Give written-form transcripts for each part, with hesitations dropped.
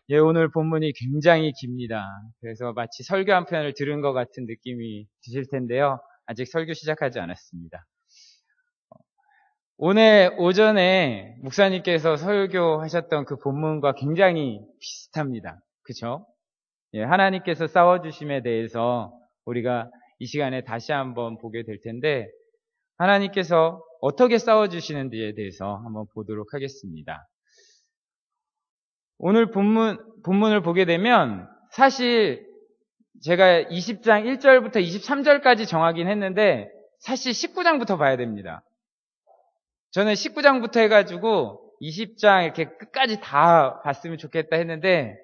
예, 오늘 본문이 굉장히 깁니다. 그래서 마치 설교 한 편을 들은 것 같은 느낌이 드실 텐데요. 아직 설교 시작하지 않았습니다. 오늘 오전에 목사님께서 설교하셨던 그 본문과 굉장히 비슷합니다. 그렇죠? 예, 하나님께서 싸워주심에 대해서 우리가 이 시간에 다시 한번 보게 될 텐데, 하나님께서 어떻게 싸워주시는지에 대해서 한번 보도록 하겠습니다. 오늘 본문을 보게 되면 사실 제가 20장 1절부터 23절까지 정하긴 했는데 사실 19장부터 봐야 됩니다. 저는 19장부터 해가지고 20장 이렇게 끝까지 다 봤으면 좋겠다 했는데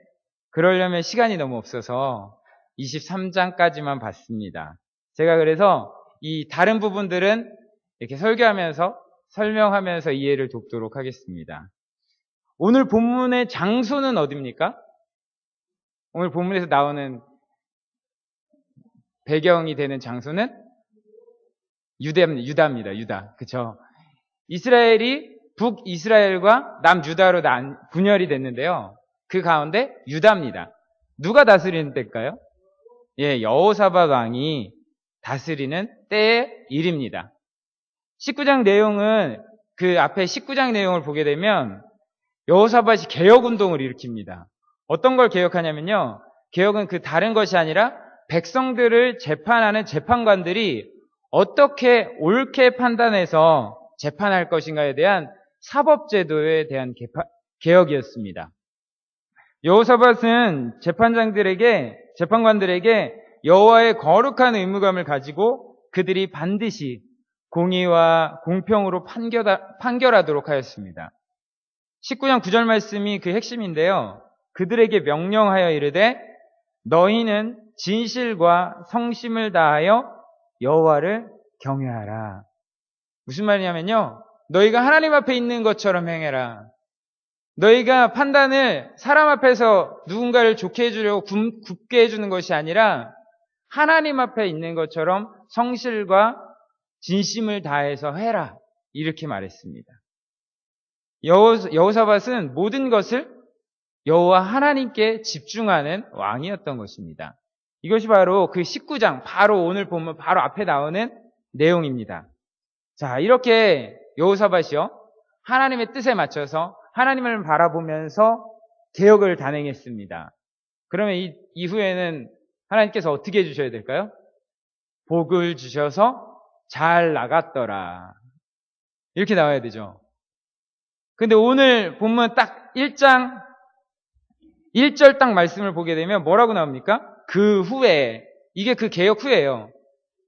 그러려면 시간이 너무 없어서 23장까지만 봤습니다. 제가 그래서 이 다른 부분들은 이렇게 설교하면서 설명하면서 이해를 돕도록 하겠습니다. 오늘 본문의 장소는 어디입니까? 오늘 본문에서 나오는 배경이 되는 장소는 유다입니다. 유다. 그쵸? 이스라엘이 북이스라엘과 남유다로 분열이 됐는데요. 그 가운데 유다입니다. 누가 다스리는 때일까요? 예, 여호사밧 왕이 다스리는 때의 일입니다. 19장 내용은 그 앞에 19장 내용을 보게 되면 여호사밧이 개혁운동을 일으킵니다. 어떤 걸 개혁하냐면요. 개혁은 그 다른 것이 아니라 백성들을 재판하는 재판관들이 어떻게 옳게 판단해서 재판할 것인가에 대한 사법제도에 대한 개혁이었습니다. 여호사밧은 재판관들에게 여호와의 거룩한 의무감을 가지고 그들이 반드시 공의와 공평으로 판결하도록 하였습니다. 19장 9절 말씀이 그 핵심인데요. 그들에게 명령하여 이르되 너희는 진실과 성심을 다하여 여호와를 경외하라. 무슨 말이냐면요. 너희가 하나님 앞에 있는 것처럼 행해라. 너희가 판단을 사람 앞에서 누군가를 좋게 해주려고 굽게 해주는 것이 아니라 하나님 앞에 있는 것처럼 성실과 진심을 다해서 해라. 이렇게 말했습니다. 여호사밧은 모든 것을 여호와 하나님께 집중하는 왕이었던 것입니다. 이것이 바로 그 19장, 바로 오늘 보면 바로 앞에 나오는 내용입니다. 자, 이렇게 여호사밧이요, 하나님의 뜻에 맞춰서 하나님을 바라보면서 개혁을 단행했습니다. 그러면 이후에는 하나님께서 어떻게 해주셔야 될까요? 복을 주셔서 잘 나갔더라. 이렇게 나와야 되죠. 근데 오늘 본문 딱 1장 1절 딱 말씀을 보게 되면 뭐라고 나옵니까? 그 후에, 이게 그 개혁 후예요.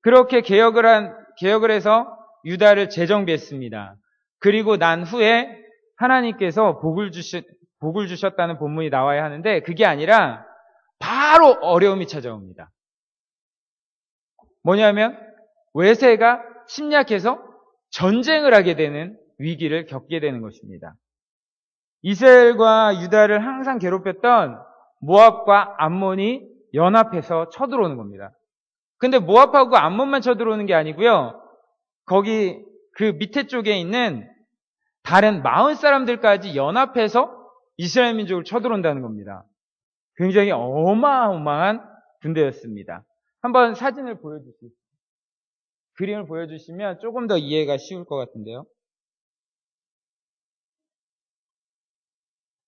그렇게 개혁을 해서 유다를 재정비했습니다. 그리고 난 후에 하나님께서 복을 주셨다는 본문이 나와야 하는데 그게 아니라 바로 어려움이 찾아옵니다. 뭐냐면 외세가 침략해서 전쟁을 하게 되는 위기를 겪게 되는 것입니다. 이스라엘과 유다를 항상 괴롭혔던 모압과 암몬이 연합해서 쳐들어오는 겁니다. 근데 모압하고 암몬만 쳐들어오는 게 아니고요. 거기 그 밑에 쪽에 있는 다른 마흔 사람들까지 연합해서 이스라엘 민족을 쳐들어온다는 겁니다. 굉장히 어마어마한 군대였습니다. 한번 사진을 보여주시죠. 그림을 보여주시면 조금 더 이해가 쉬울 것 같은데요.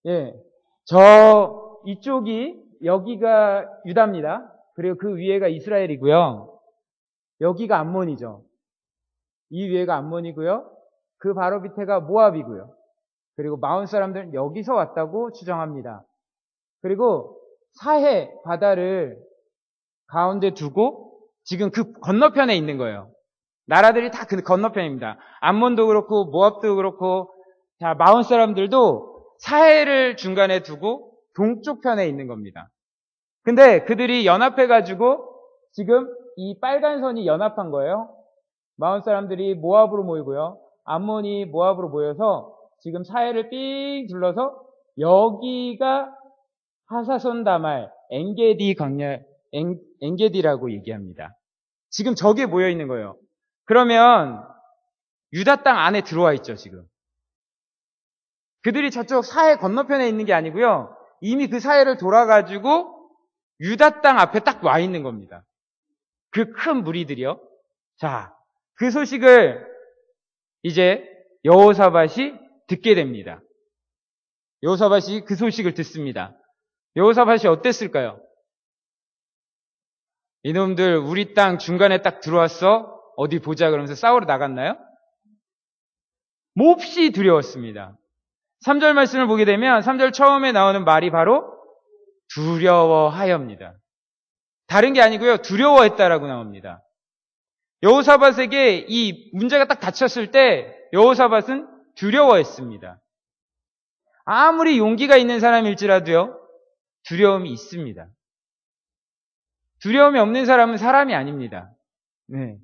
예, 여기가 유다입니다. 그리고 그 위에가 이스라엘이고요. 여기가 암몬이죠. 이 위에가 암몬이고요. 그 바로 밑에가 모압이고요. 그리고 마흔 사람들은 여기서 왔다고 추정합니다. 그리고 사해 바다를 가운데 두고 지금 그 건너편에 있는 거예요. 나라들이 다 그 건너편입니다. 암몬도 그렇고 모압도 그렇고, 자, 마흔 사람들도 사해를 중간에 두고 동쪽 편에 있는 겁니다. 근데 그들이 연합해가지고 지금 이 빨간 선이 연합한 거예요. 마흔 사람들이 모압으로 모이고요. 암몬이 모압으로 모여서 지금 사해를 삥 둘러서 여기가 하사손 다말 엔게디 광야, 엔게디라고 얘기합니다. 지금 저기에 모여 있는 거예요. 그러면 유다 땅 안에 들어와 있죠, 지금. 그들이 저쪽 사해 건너편에 있는 게 아니고요. 이미 그 사해를 돌아가지고 유다 땅 앞에 딱 와 있는 겁니다. 그 큰 무리들이요. 자, 그 소식을 이제 여호사밧이 듣게 됩니다. 여호사밧이 그 소식을 듣습니다. 여호사밧이 어땠을까요? 이놈들 우리 땅 중간에 딱 들어왔어? 어디 보자 그러면서 싸우러 나갔나요? 몹시 두려웠습니다. 3절 말씀을 보게 되면 3절 처음에 나오는 말이 바로 두려워하여입니다. 다른 게 아니고요. 두려워했다라고 나옵니다. 여호사밧에게 이 문제가 딱 닥쳤을 때 여호사밧은 두려워했습니다. 아무리 용기가 있는 사람일지라도요. 두려움이 있습니다. 두려움이 없는 사람은 사람이 아닙니다. 네.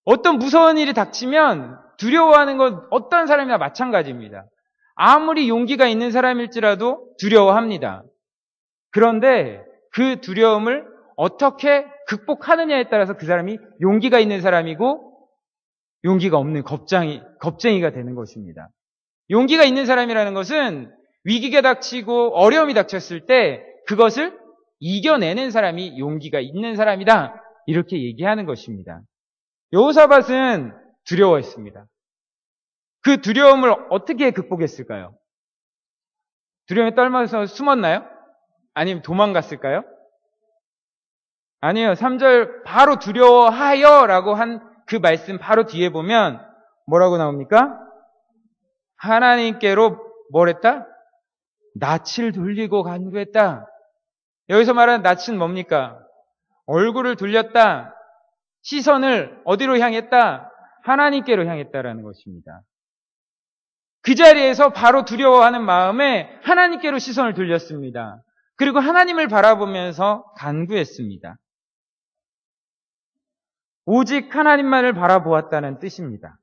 어떤 무서운 일이 닥치면 두려워하는 건 어떤 사람이나 마찬가지입니다. 아무리 용기가 있는 사람일지라도 두려워합니다. 그런데 그 두려움을 어떻게 극복하느냐에 따라서 그 사람이 용기가 있는 사람이고 용기가 없는 겁쟁이가 되는 것입니다. 용기가 있는 사람이라는 것은 위기가 닥치고 어려움이 닥쳤을 때 그것을 이겨내는 사람이 용기가 있는 사람이다. 이렇게 얘기하는 것입니다. 여호사밧은 두려워했습니다. 그 두려움을 어떻게 극복했을까요? 두려움에 떨면서 숨었나요? 아니면 도망갔을까요? 아니에요. 3절 바로 두려워하여 라고 한 그 말씀 바로 뒤에 보면 뭐라고 나옵니까? 하나님께로 뭘 했다? 낯을 돌리고 간구했다. 여기서 말하는 낯은 뭡니까? 얼굴을 돌렸다. 시선을 어디로 향했다? 하나님께로 향했다라는 것입니다. 그 자리에서 바로 두려워하는 마음에 하나님께로 시선을 돌렸습니다. 그리고 하나님을 바라보면서 간구했습니다. 오직 하나님만을 바라보았다는 뜻입니다.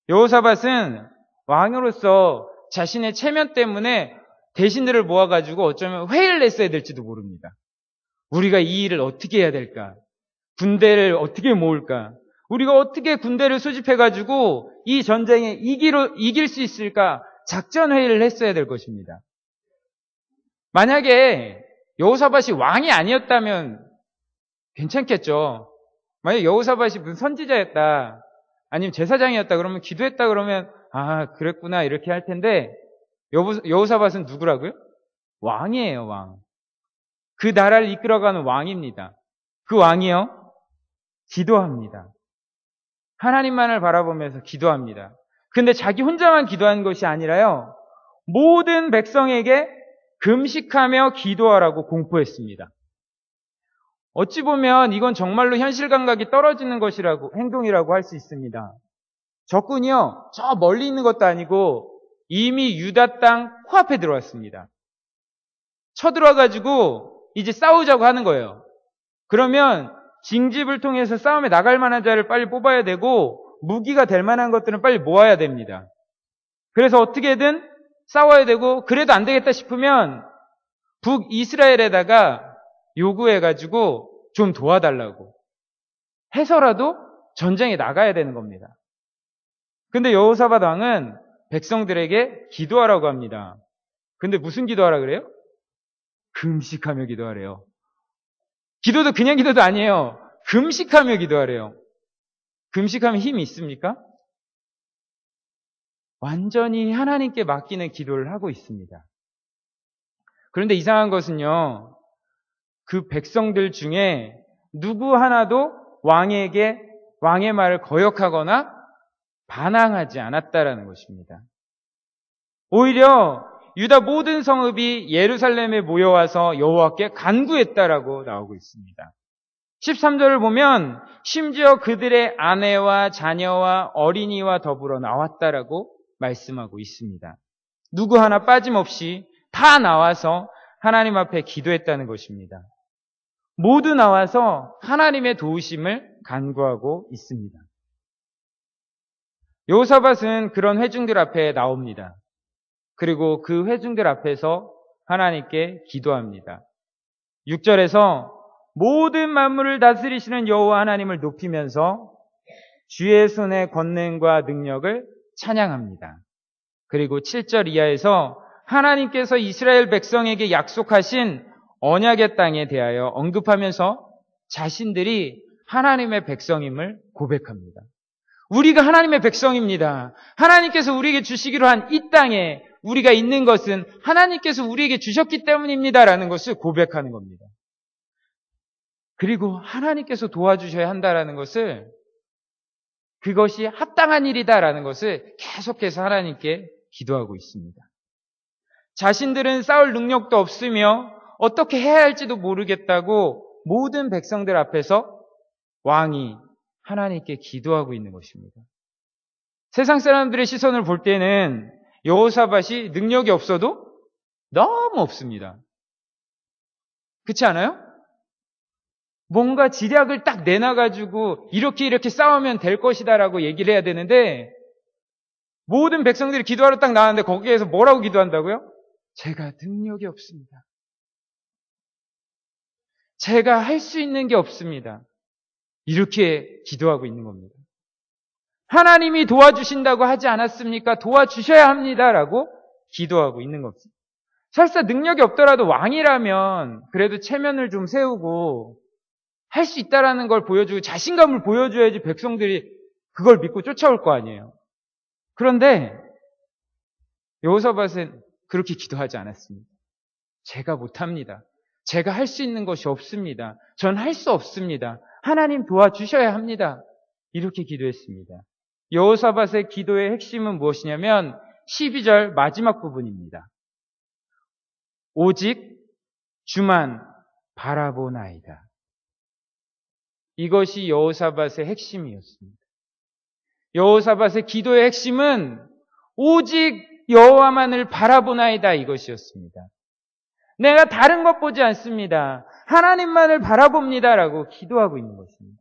여호사밧은 왕으로서 자신의 체면 때문에 대신들을 모아가지고 어쩌면 회의를 냈어야 될지도 모릅니다. 우리가 이 일을 어떻게 해야 될까? 군대를 어떻게 모을까? 우리가 어떻게 군대를 수집해가지고 이 전쟁에 이길 수 있을까? 작전 회의를 했어야 될 것입니다. 만약에 여호사밧이 왕이 아니었다면 괜찮겠죠. 만약 여호사밧이 무슨 선지자였다, 아니면 제사장이었다 그러면 기도했다 그러면 아 그랬구나 이렇게 할 텐데 여호사밧은 누구라고요? 왕이에요, 왕. 그 나라를 이끌어가는 왕입니다. 그 왕이요, 기도합니다. 하나님만을 바라보면서 기도합니다. 근데 자기 혼자만 기도한 것이 아니라요, 모든 백성에게 금식하며 기도하라고 공포했습니다. 어찌 보면 이건 정말로 현실 감각이 떨어지는 행동이라고 할 수 있습니다. 적군이요, 저 멀리 있는 것도 아니고 이미 유다 땅 코앞에 들어왔습니다. 쳐들어와가지고 이제 싸우자고 하는 거예요. 그러면 징집을 통해서 싸움에 나갈 만한 자를 빨리 뽑아야 되고 무기가 될 만한 것들은 빨리 모아야 됩니다. 그래서 어떻게든 싸워야 되고, 그래도 안 되겠다 싶으면 북이스라엘에다가 요구해가지고 좀 도와달라고 해서라도 전쟁에 나가야 되는 겁니다. 근데 여호사밧 왕은 백성들에게 기도하라고 합니다. 근데 무슨 기도하라 그래요? 금식하며 기도하래요. 기도도 그냥 기도도 아니에요. 금식하며 기도하래요. 금식하면 힘이 있습니까? 완전히 하나님께 맡기는 기도를 하고 있습니다. 그런데 이상한 것은요, 그 백성들 중에 누구 하나도 왕의 말을 거역하거나 반항하지 않았다라는 것입니다. 오히려 유다 모든 성읍이 예루살렘에 모여와서 여호와께 간구했다라고 나오고 있습니다. 13절을 보면 심지어 그들의 아내와 자녀와 어린이와 더불어 나왔다라고 말씀하고 있습니다. 누구 하나 빠짐없이 다 나와서 하나님 앞에 기도했다는 것입니다. 모두 나와서 하나님의 도우심을 간구하고 있습니다. 여호사밧은 그런 회중들 앞에 나옵니다. 그리고 그 회중들 앞에서 하나님께 기도합니다. 6절에서 모든 만물을 다스리시는 여호와 하나님을 높이면서 주의 손의 권능과 능력을 찬양합니다. 그리고 7절 이하에서 하나님께서 이스라엘 백성에게 약속하신 언약의 땅에 대하여 언급하면서 자신들이 하나님의 백성임을 고백합니다. 우리가 하나님의 백성입니다. 하나님께서 우리에게 주시기로 한 이 땅에 우리가 있는 것은 하나님께서 우리에게 주셨기 때문입니다라는 것을 고백하는 겁니다. 그리고 하나님께서 도와주셔야 한다라는 것을, 그것이 합당한 일이다라는 것을 계속해서 하나님께 기도하고 있습니다. 자신들은 싸울 능력도 없으며 어떻게 해야 할지도 모르겠다고 모든 백성들 앞에서 왕이 하나님께 기도하고 있는 것입니다. 세상 사람들의 시선을 볼 때는 여호사밧이 능력이 없어도 너무 없습니다. 그렇지 않아요? 뭔가 지략을 딱 내놔가지고 이렇게 싸우면 될 것이다라고 얘기를 해야 되는데, 모든 백성들이 기도하러 딱 나왔는데 거기에서 뭐라고 기도한다고요? 제가 능력이 없습니다. 제가 할 수 있는 게 없습니다. 이렇게 기도하고 있는 겁니다. 하나님이 도와주신다고 하지 않았습니까? 도와주셔야 합니다라고 기도하고 있는 겁니다. 설사 능력이 없더라도 왕이라면 그래도 체면을 좀 세우고 할 수 있다라는 걸 보여주고 자신감을 보여줘야지 백성들이 그걸 믿고 쫓아올 거 아니에요. 그런데 여호사밧은 그렇게 기도하지 않았습니다. 제가 못합니다. 제가 할 수 있는 것이 없습니다. 전 할 수 없습니다. 하나님 도와주셔야 합니다. 이렇게 기도했습니다. 여호사밧의 기도의 핵심은 무엇이냐면 12절 마지막 부분입니다. 오직 주만 바라보나이다. 이것이 여호사밧의 핵심이었습니다. 여호사밧의 기도의 핵심은 오직 여호와만을 바라보나이다 이것이었습니다. 내가 다른 것 보지 않습니다. 하나님만을 바라봅니다라고 기도하고 있는 것입니다.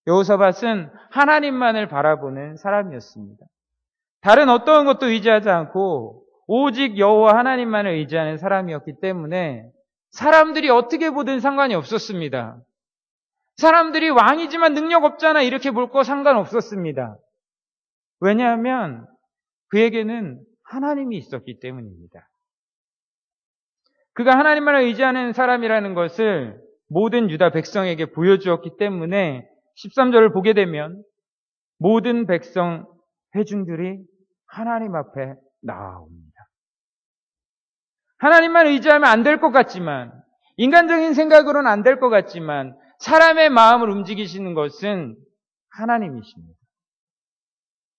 여호사밧은 하나님만을 바라보는 사람이었습니다. 다른 어떠한 것도 의지하지 않고 오직 여호와 하나님만을 의지하는 사람이었기 때문에 사람들이 어떻게 보든 상관이 없었습니다. 사람들이 왕이지만 능력 없잖아 이렇게 볼 거 상관없었습니다. 왜냐하면 그에게는 하나님이 있었기 때문입니다. 그가 하나님만을 의지하는 사람이라는 것을 모든 유다 백성에게 보여주었기 때문에 13절을 보게 되면 모든 백성 회중들이 하나님 앞에 나아옵니다. 하나님만 의지하면 안 될 것 같지만, 인간적인 생각으로는 안 될 것 같지만 사람의 마음을 움직이시는 것은 하나님이십니다.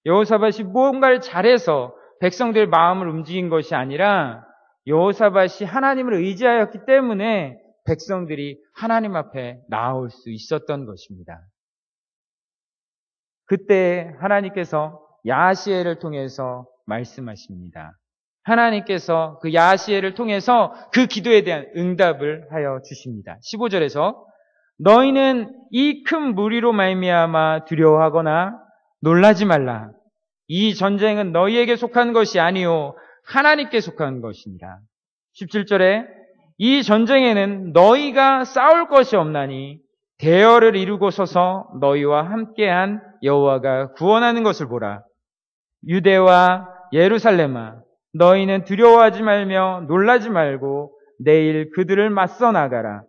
여호사밧이 무언가를 잘해서 백성들 마음을 움직인 것이 아니라 여호사밧이 하나님을 의지하였기 때문에 백성들이 하나님 앞에 나올 수 있었던 것입니다. 그때 하나님께서 야시엘을 통해서 말씀하십니다. 하나님께서 그 야시엘을 통해서 그 기도에 대한 응답을 하여 주십니다. 15절에서 너희는 이 큰 무리로 말미암아 두려워하거나 놀라지 말라. 이 전쟁은 너희에게 속한 것이 아니요 하나님께 속한 것입니다. 17절에 이 전쟁에는 너희가 싸울 것이 없나니 대열을 이루고 서서 너희와 함께한 여호와가 구원하는 것을 보라. 유대와 예루살렘아 너희는 두려워하지 말며 놀라지 말고 내일 그들을 맞서 나가라.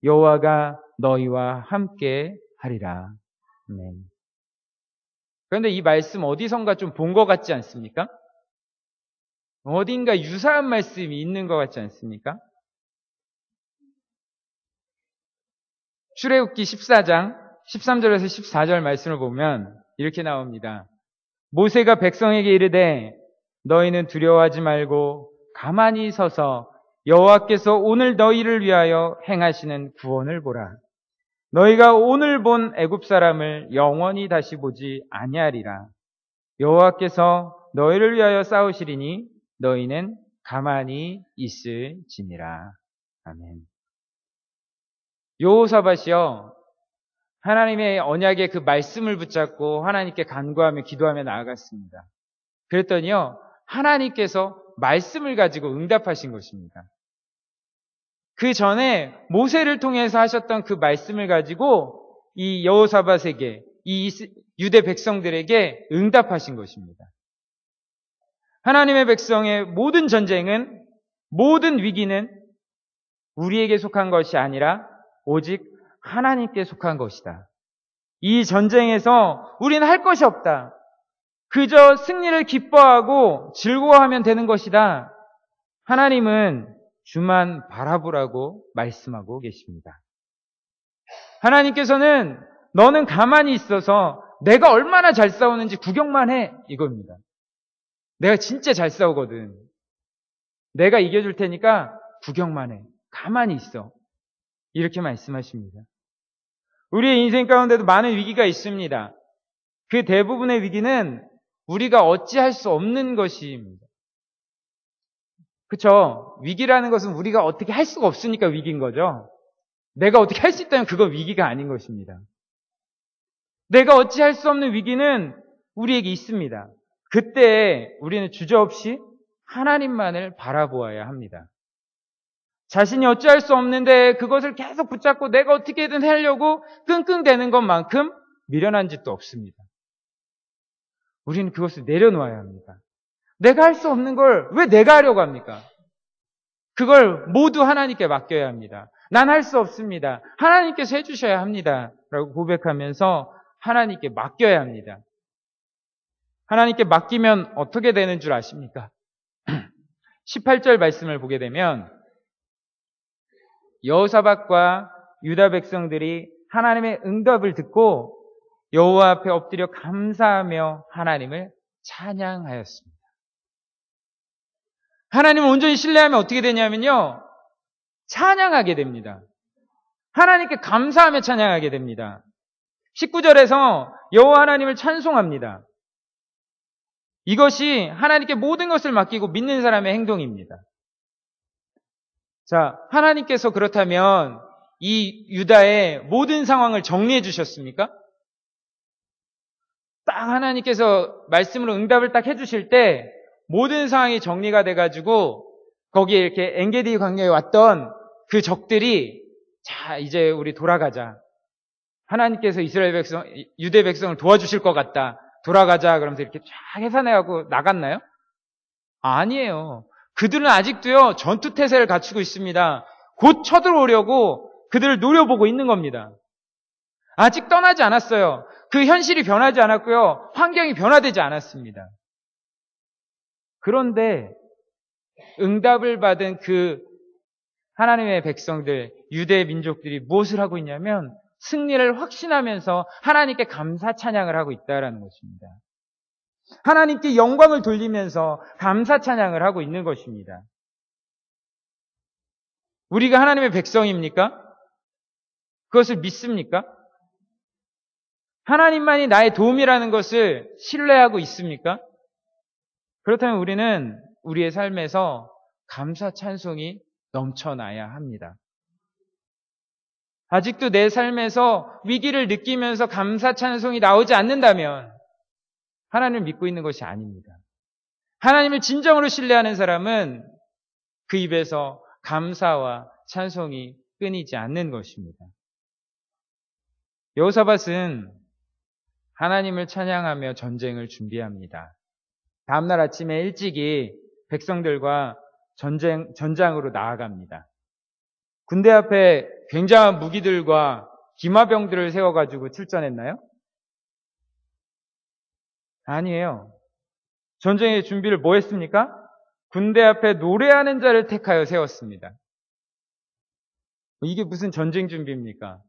여호와가 너희와 함께 하리라. 아멘. 그런데 이 말씀 어디선가 좀 본 것 같지 않습니까? 어딘가 유사한 말씀이 있는 것 같지 않습니까? 출애굽기 14장 13절에서 14절 말씀을 보면 이렇게 나옵니다. 모세가 백성에게 이르되 너희는 두려워하지 말고 가만히 서서 여호와께서 오늘 너희를 위하여 행하시는 구원을 보라. 너희가 오늘 본 애굽 사람을 영원히 다시 보지 아니하리라. 여호와께서 너희를 위하여 싸우시리니 너희는 가만히 있을지니라. 아멘. 여호사밧이요, 하나님의 언약의 그 말씀을 붙잡고 하나님께 간구하며 기도하며 나아갔습니다. 그랬더니요, 하나님께서 말씀을 가지고 응답하신 것입니다. 그 전에 모세를 통해서 하셨던 그 말씀을 가지고 이 여호사밧에게, 이 유대 백성들에게 응답하신 것입니다. 하나님의 백성의 모든 전쟁은, 모든 위기는 우리에게 속한 것이 아니라 오직 하나님께 속한 것이다. 이 전쟁에서 우리는 할 것이 없다. 그저 승리를 기뻐하고 즐거워하면 되는 것이다. 하나님은 주만 바라보라고 말씀하고 계십니다. 하나님께서는 너는 가만히 있어서 내가 얼마나 잘 싸우는지 구경만 해, 이겁니다. 내가 진짜 잘 싸우거든. 내가 이겨줄 테니까 구경만 해. 가만히 있어. 이렇게 말씀하십니다. 우리의 인생 가운데도 많은 위기가 있습니다. 그 대부분의 위기는 우리가 어찌할 수 없는 것입니다. 그렇죠? 위기라는 것은 우리가 어떻게 할 수가 없으니까 위기인 거죠. 내가 어떻게 할 수 있다면 그건 위기가 아닌 것입니다. 내가 어찌할 수 없는 위기는 우리에게 있습니다. 그때 우리는 주저없이 하나님만을 바라보아야 합니다. 자신이 어찌할 수 없는데 그것을 계속 붙잡고 내가 어떻게든 하려고 끙끙대는 것만큼 미련한 짓도 없습니다. 우리는 그것을 내려놓아야 합니다. 내가 할 수 없는 걸 왜 내가 하려고 합니까? 그걸 모두 하나님께 맡겨야 합니다. 난 할 수 없습니다. 하나님께서 해주셔야 합니다. 라고 고백하면서 하나님께 맡겨야 합니다. 하나님께 맡기면 어떻게 되는 줄 아십니까? 18절 말씀을 보게 되면 여호사밧과 유다 백성들이 하나님의 응답을 듣고 여호와 앞에 엎드려 감사하며 하나님을 찬양하였습니다. 하나님을 온전히 신뢰하면 어떻게 되냐면요, 찬양하게 됩니다. 하나님께 감사하며 찬양하게 됩니다. 19절에서 여호와 하나님을 찬송합니다. 이것이 하나님께 모든 것을 맡기고 믿는 사람의 행동입니다. 자, 하나님께서 그렇다면 이 유다의 모든 상황을 정리해 주셨습니까? 딱 하나님께서 말씀으로 응답을 딱 해주실 때 모든 상황이 정리가 돼가지고 거기에 이렇게 엔게디 광야에 왔던 그 적들이 자, 이제 우리 돌아가자. 하나님께서 이스라엘 백성, 유대 백성을 도와주실 것 같다. 돌아가자. 그러면서 이렇게 쫙 해산해가고 나갔나요? 아니에요. 그들은 아직도요, 전투 태세를 갖추고 있습니다. 곧 쳐들어오려고 그들을 노려보고 있는 겁니다. 아직 떠나지 않았어요. 그 현실이 변하지 않았고요. 환경이 변화되지 않았습니다. 그런데 응답을 받은 그 하나님의 백성들, 유대 민족들이 무엇을 하고 있냐면 승리를 확신하면서 하나님께 감사 찬양을 하고 있다는 것입니다. 하나님께 영광을 돌리면서 감사 찬양을 하고 있는 것입니다. 우리가 하나님의 백성입니까? 그것을 믿습니까? 하나님만이 나의 도움이라는 것을 신뢰하고 있습니까? 그렇다면 우리는 우리의 삶에서 감사 찬송이 넘쳐나야 합니다. 아직도 내 삶에서 위기를 느끼면서 감사 찬송이 나오지 않는다면 하나님을 믿고 있는 것이 아닙니다. 하나님을 진정으로 신뢰하는 사람은 그 입에서 감사와 찬송이 끊이지 않는 것입니다. 여호사밧은 하나님을 찬양하며 전쟁을 준비합니다. 다음날 아침에 일찍이 백성들과 전장으로 나아갑니다. 군대 앞에 굉장한 무기들과 기마병들을 세워가지고 출전했나요? 아니에요. 전쟁의 준비를 뭐 했습니까? 군대 앞에 노래하는 자를 택하여 세웠습니다. 이게 무슨 전쟁 준비입니까?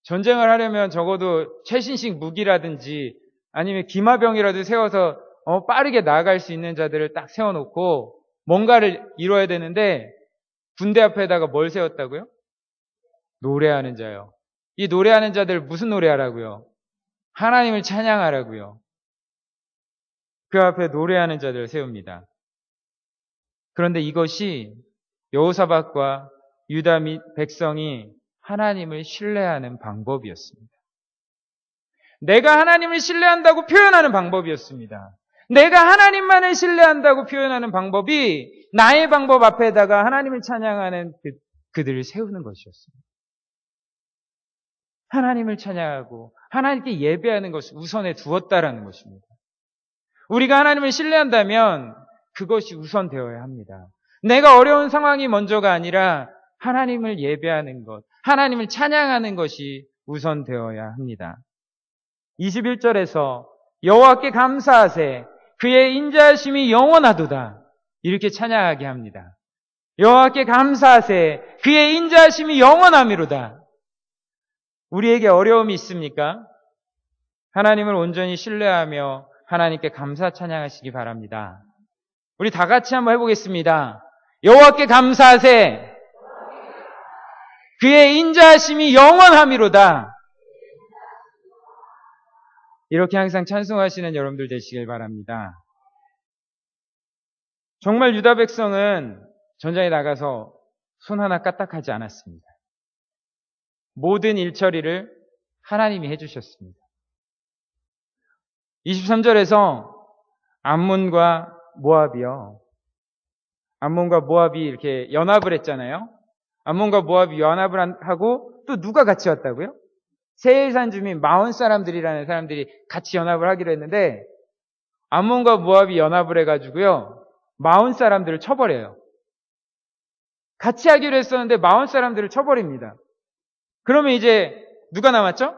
전쟁을 하려면 적어도 최신식 무기라든지 아니면 기마병이라도 세워서 빠르게 나아갈 수 있는 자들을 딱 세워놓고 뭔가를 이뤄야 되는데 군대 앞에다가 뭘 세웠다고요? 노래하는 자요. 이 노래하는 자들 무슨 노래하라고요? 하나님을 찬양하라고요. 그 앞에 노래하는 자들을 세웁니다. 그런데 이것이 여호사밧과 유다 및 백성이 하나님을 신뢰하는 방법이었습니다. 내가 하나님을 신뢰한다고 표현하는 방법이었습니다. 내가 하나님만을 신뢰한다고 표현하는 방법이 나의 방법 앞에다가 하나님을 찬양하는 그들을 세우는 것이었습니다. 하나님을 찬양하고 하나님께 예배하는 것을 우선에 두었다라는 것입니다. 우리가 하나님을 신뢰한다면 그것이 우선되어야 합니다. 내가 어려운 상황이 먼저가 아니라 하나님을 예배하는 것, 하나님을 찬양하는 것이 우선되어야 합니다. 21절에서 여호와께 감사하세 그의 인자하심이 영원하도다 이렇게 찬양하게 합니다. 여호와께 감사하세 그의 인자하심이 영원하미로다. 우리에게 어려움이 있습니까? 하나님을 온전히 신뢰하며 하나님께 감사 찬양하시기 바랍니다. 우리 다 같이 한번 해보겠습니다. 여호와께 감사하세 그의 인자하심이 영원하미로다. 이렇게 항상 찬송하시는 여러분들 되시길 바랍니다. 정말 유다 백성은 전장에 나가서 손 하나 까딱하지 않았습니다. 모든 일처리를 하나님이 해주셨습니다. 23절에서 암몬과 모압이 이렇게 연합을 했잖아요. 암몬과 모압이 연합을 하고 또 누가 같이 왔다고요? 세일산 주민 마온 사람들이라는 사람들이 같이 연합을 하기로 했는데 암몬과 모압이 연합을 해가지고요. 마온 사람들을 쳐버려요. 같이 하기로 했었는데 마온 사람들을 쳐버립니다. 그러면 이제 누가 남았죠?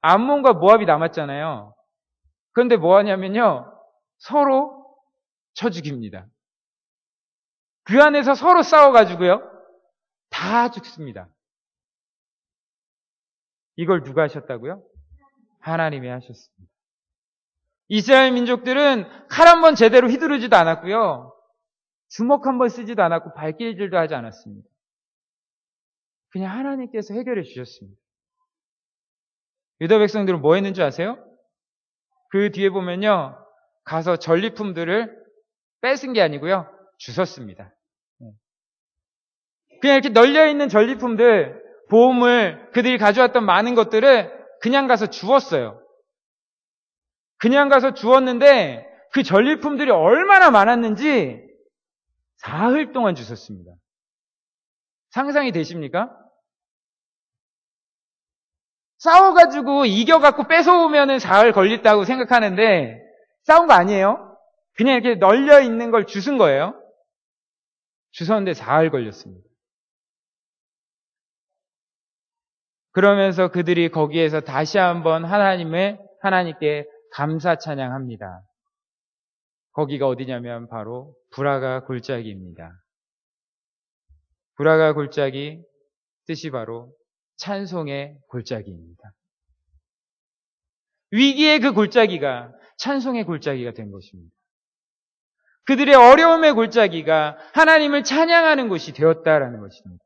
암몬과 모압이 남았잖아요. 그런데 뭐 하냐면요. 서로 쳐 죽입니다. 그 안에서 서로 싸워가지고요. 다 죽습니다. 이걸 누가 하셨다고요? 하나님이 하셨습니다. 이스라엘 민족들은 칼 한 번 제대로 휘두르지도 않았고요. 주먹 한 번 쓰지도 않았고 발길질도 하지 않았습니다. 그냥 하나님께서 해결해 주셨습니다. 유다 백성들은 뭐 했는지 아세요? 그 뒤에 보면요. 가서 전리품들을 뺏은 게 아니고요. 주웠습니다. 그냥 이렇게 널려있는 전리품들, 보물, 그들이 가져왔던 많은 것들을 그냥 가서 주웠어요. 그냥 가서 주웠는데 그 전리품들이 얼마나 많았는지 사흘 동안 주웠습니다. 상상이 되십니까? 싸워가지고 이겨갖고 뺏어오면은 사흘 걸린다고 생각하는데 싸운 거 아니에요. 그냥 이렇게 널려있는 걸 주운 거예요. 주웠는데 사흘 걸렸습니다. 그러면서 그들이 거기에서 다시 한번 하나님께 감사 찬양합니다. 거기가 어디냐면 바로 브라가 골짜기입니다. 브라가 골짜기 뜻이 바로 찬송의 골짜기입니다. 위기의 그 골짜기가 찬송의 골짜기가 된 것입니다. 그들의 어려움의 골짜기가 하나님을 찬양하는 곳이 되었다라는 것입니다.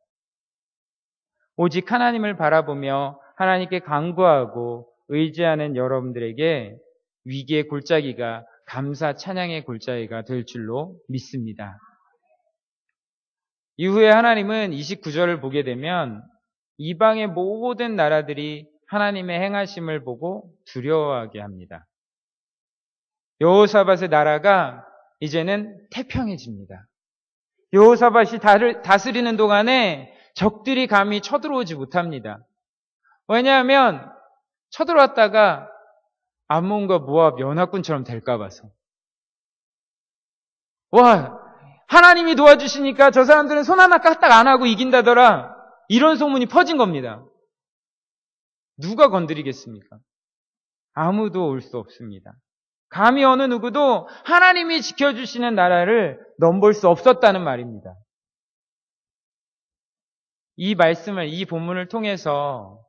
오직 하나님을 바라보며 하나님께 간구하고 의지하는 여러분들에게 위기의 골짜기가 감사 찬양의 골짜기가 될 줄로 믿습니다. 이후에 하나님은 29절을 보게 되면 이방의 모든 나라들이 하나님의 행하심을 보고 두려워하게 합니다. 여호사밧의 나라가 이제는 태평해집니다. 여호사밧이 다스리는 동안에 적들이 감히 쳐들어오지 못합니다. 왜냐하면 쳐들어왔다가 암몬과 모압 연합군처럼 될까 봐서. 와, 하나님이 도와주시니까 저 사람들은 손 하나 까딱 안 하고 이긴다더라. 이런 소문이 퍼진 겁니다. 누가 건드리겠습니까? 아무도 올 수 없습니다. 감히 어느 누구도 하나님이 지켜주시는 나라를 넘볼 수 없었다는 말입니다. 이 말씀을, 이 본문을 통해서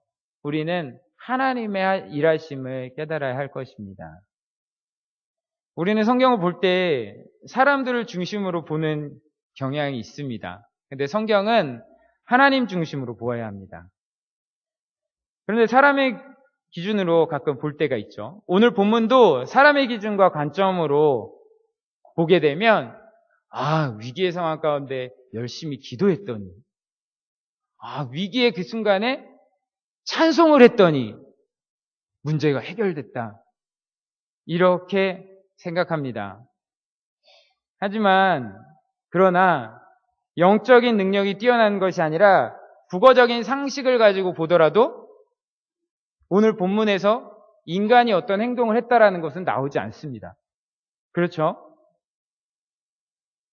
우리는 하나님의 일하심을 깨달아야 할 것입니다. 우리는 성경을 볼 때 사람들을 중심으로 보는 경향이 있습니다. 근데 성경은 하나님 중심으로 보아야 합니다. 그런데 사람의 기준으로 가끔 볼 때가 있죠. 오늘 본문도 사람의 기준과 관점으로 보게 되면 위기의 상황 가운데 열심히 기도했더니 위기의 그 순간에 찬송을 했더니 문제가 해결됐다. 이렇게 생각합니다. 하지만 그러나 영적인 능력이 뛰어난 것이 아니라 국어적인 상식을 가지고 보더라도 오늘 본문에서 인간이 어떤 행동을 했다라는 것은 나오지 않습니다. 그렇죠?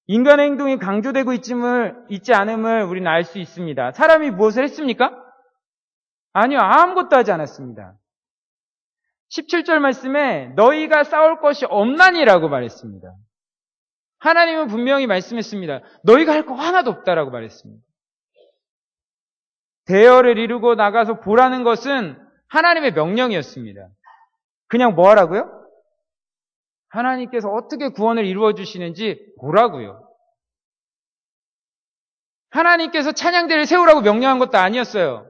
인간의 행동이 강조되고 있지 않음을 우리는 알 수 있습니다. 사람이 무엇을 했습니까? 아니요, 아무것도 하지 않았습니다. 17절 말씀에 너희가 싸울 것이 없나니라고 말했습니다. 하나님은 분명히 말씀했습니다. 너희가 할 거 하나도 없다라고 말했습니다. 대열을 이루고 나가서 보라는 것은 하나님의 명령이었습니다. 그냥 뭐 하라고요? 하나님께서 어떻게 구원을 이루어 주시는지 보라고요. 하나님께서 찬양대를 세우라고 명령한 것도 아니었어요.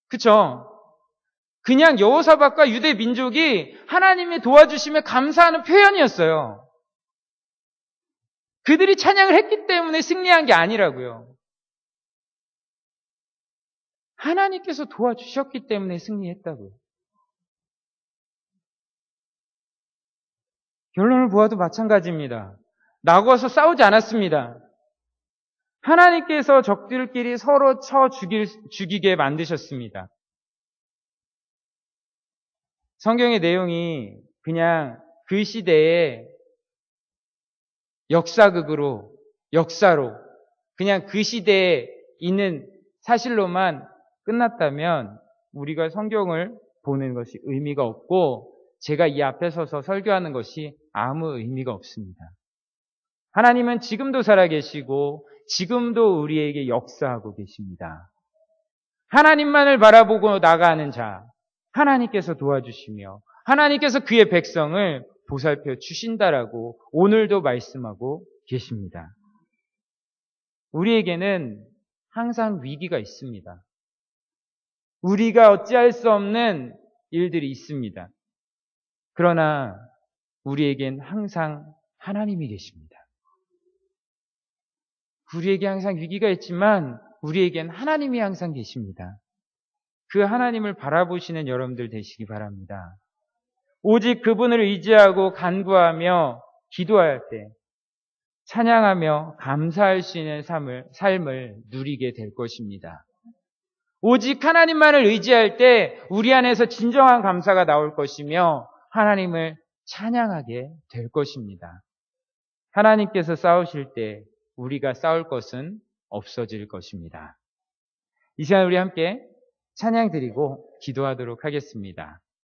그쵸? 그냥 여호사밧과 유대 민족이 하나님의 도와주심에 감사하는 표현이었어요. 그들이 찬양을 했기 때문에 승리한 게 아니라고요. 하나님께서 도와주셨기 때문에 승리했다고요. 결론을 보아도 마찬가지입니다. 나고서 싸우지 않았습니다. 하나님께서 적들끼리 서로 쳐 죽이게 만드셨습니다. 성경의 내용이 그냥 그 시대의 역사극으로, 역사로, 그냥 그 시대에 있는 사실로만 끝났다면 우리가 성경을 보는 것이 의미가 없고 제가 이 앞에 서서 설교하는 것이 아무 의미가 없습니다. 하나님은 지금도 살아계시고 지금도 우리에게 역사하고 계십니다. 하나님만을 바라보고 나가는 자, 하나님께서 도와주시며 하나님께서 그의 백성을 보살펴 주신다라고 오늘도 말씀하고 계십니다. 우리에게는 항상 위기가 있습니다. 우리가 어찌할 수 없는 일들이 있습니다. 그러나 우리에겐 항상 하나님이 계십니다. 우리에게 항상 위기가 있지만 우리에겐 하나님이 항상 계십니다. 그 하나님을 바라보시는 여러분들 되시기 바랍니다. 오직 그분을 의지하고 간구하며 기도할 때 찬양하며 감사할 수 있는 삶을 누리게 될 것입니다. 오직 하나님만을 의지할 때 우리 안에서 진정한 감사가 나올 것이며 하나님을 찬양하게 될 것입니다. 하나님께서 싸우실 때 우리가 싸울 것은 없어질 것입니다. 이 시간 우리 함께 찬양 드리고 기도하도록 하겠습니다.